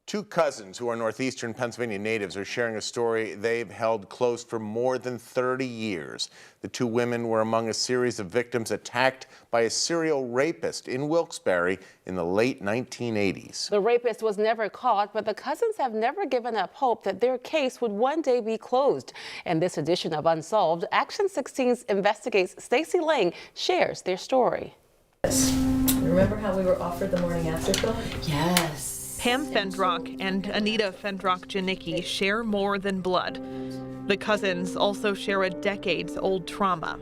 Two cousins who are northeastern Pennsylvania natives are sharing a story they've held close for more than 30 years. The two women were among a series of victims attacked by a serial rapist in Wilkes-Barre in the late 1980s. The rapist was never caught, but the cousins have never given up hope that their case would one day be closed. In this edition of Unsolved, Action 16's Investigates Stacey Lang shares their story. Remember how we were offered the morning after pill? Yes. Pam Fendrock and Anita Fendrock-Janicki share more than blood. The cousins also share a decades-old trauma.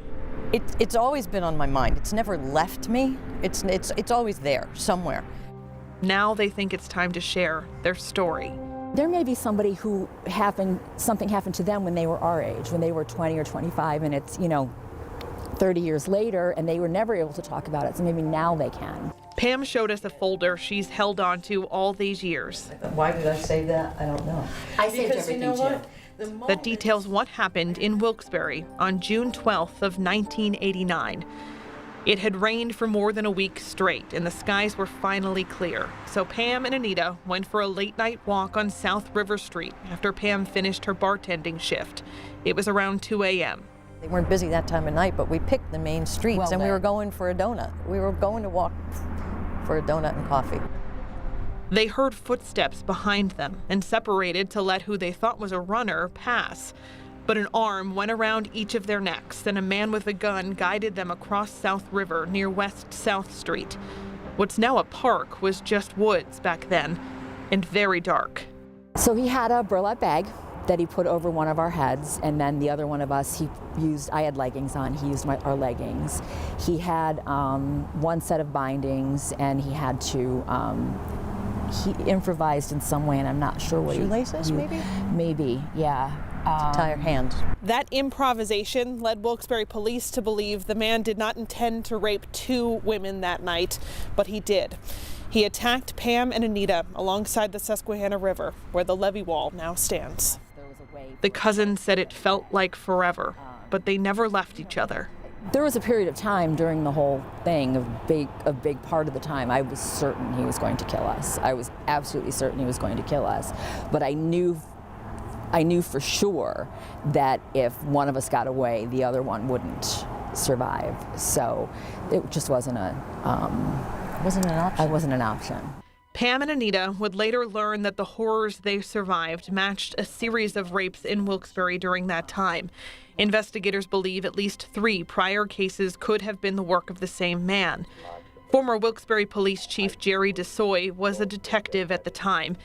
It's always been on my mind. It's never left me. It's always there, somewhere. Now they think it's time to share their story. There may be somebody who something happened to them when they were our age, when they were 20 or 25, and it's, 30 years later, and they were never able to talk about it, so maybe now they can. Pam showed us a folder she's held on to all these years. Why did I say that? I don't know. I saved everything, you know what? That details what happened in Wilkes-Barre on June 12th of 1989. It had rained for more than a week straight, and the skies were finally clear. So Pam and Anita went for a late-night walk on South River Street after Pam finished her bartending shift. It was around 2 a.m. They weren't busy that time of night, but we picked the main streets, and we were going for a donut. We were going to walk for a donut and coffee. They heard footsteps behind them and separated to let who they thought was a runner pass. But an arm went around each of their necks, and a man with a gun guided them across South River near West South Street. What's now a park was just woods back then, and very dark. So he had a burlap bag that he put over one of our heads, and then the other one of us, I had leggings on, he used our leggings. He had one set of bindings, and he had to, he improvised in some way, and I'm not sure what Shoelaces, maybe? Maybe, yeah. To tie your hands. That improvisation led Wilkes-Barre police to believe the man did not intend to rape two women that night, but he did. He attacked Pam and Anita alongside the Susquehanna River, where the levee wall now stands. The cousins said it felt like forever, but they never left each other. There was a period of time during the whole thing, a big part of the time, I was certain he was going to kill us. I was absolutely certain he was going to kill us. But I knew for sure that if one of us got away, the other one wouldn't survive. So it just wasn't an option. It wasn't an option. Pam and Anita would later learn that the horrors they survived matched a series of rapes in Wilkes-Barre during that time. Investigators believe at least 3 prior cases could have been the work of the same man. Former Wilkes-Barre Police Chief Jerry DeSoy was a detective at the time.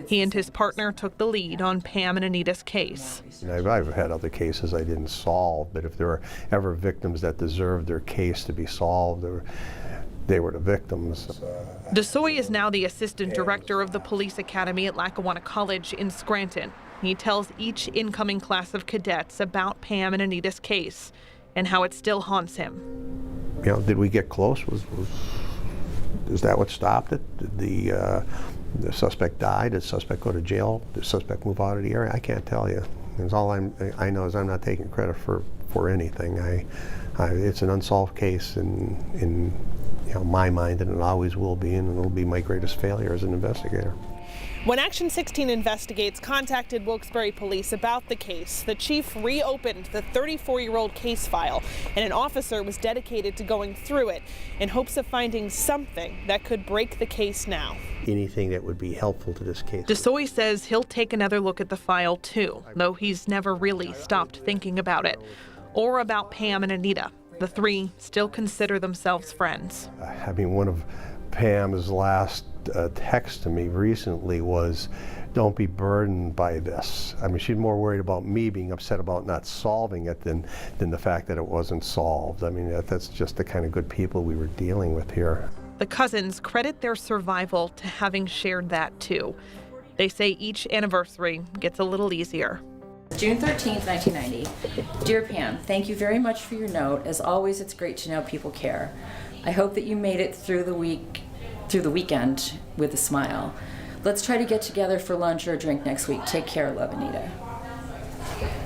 He and his partner took the lead on Pam and Anita's case. I've had other cases I didn't solve, but if there were ever victims that deserved their case to be solved, they were the victims. DeSoy is now the assistant director of the police academy at Lackawanna College in Scranton. He tells each incoming class of cadets about Pam and Anita's case and how it still haunts him. Did we get close? Is that what stopped it? Did the suspect die? Did the suspect go to jail? Did the suspect move out of the area? I can't tell you. Because all I know is I'm not taking credit for anything. It's an unsolved case in my mind, and it always will be, and it'll be my greatest failure as an investigator. When Action 16 Investigates contacted Wilkes-Barre police about the case, the chief reopened the 34-year-old case file, and an officer was dedicated to going through it in hopes of finding something that could break the case now. Anything that would be helpful to this case. DeSoy says he'll take another look at the file too, though he's never really stopped thinking about it, or about Pam and Anita. The 3 still consider themselves friends. One of Pam's last text to me recently was, "Don't be burdened by this." She's more worried about me being upset about not solving it than the fact that it wasn't solved. That's just the kind of good people we were dealing with here. The cousins credit their survival to having shared that too. They say each anniversary gets a little easier. June 13th, 1990. Dear Pam, thank you very much for your note. As always, it's great to know people care. I hope that you made it through the weekend with a smile. Let's try to get together for lunch or a drink next week. Take care, love, Anita.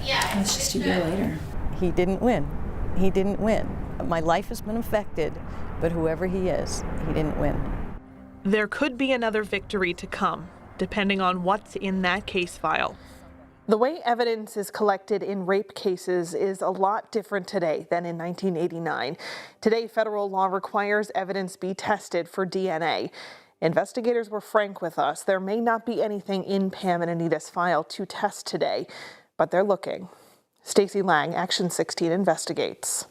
Yeah. It's just a year later. He didn't win. He didn't win. My life has been affected, but whoever he is, he didn't win. There could be another victory to come. depending on what's in that case file. The way evidence is collected in rape cases is a lot different today than in 1989. Today, federal law requires evidence be tested for DNA. Investigators were frank with us. There may not be anything in Pam and Anita's file to test today, but they're looking. Stacey Lang, Action 16 investigates.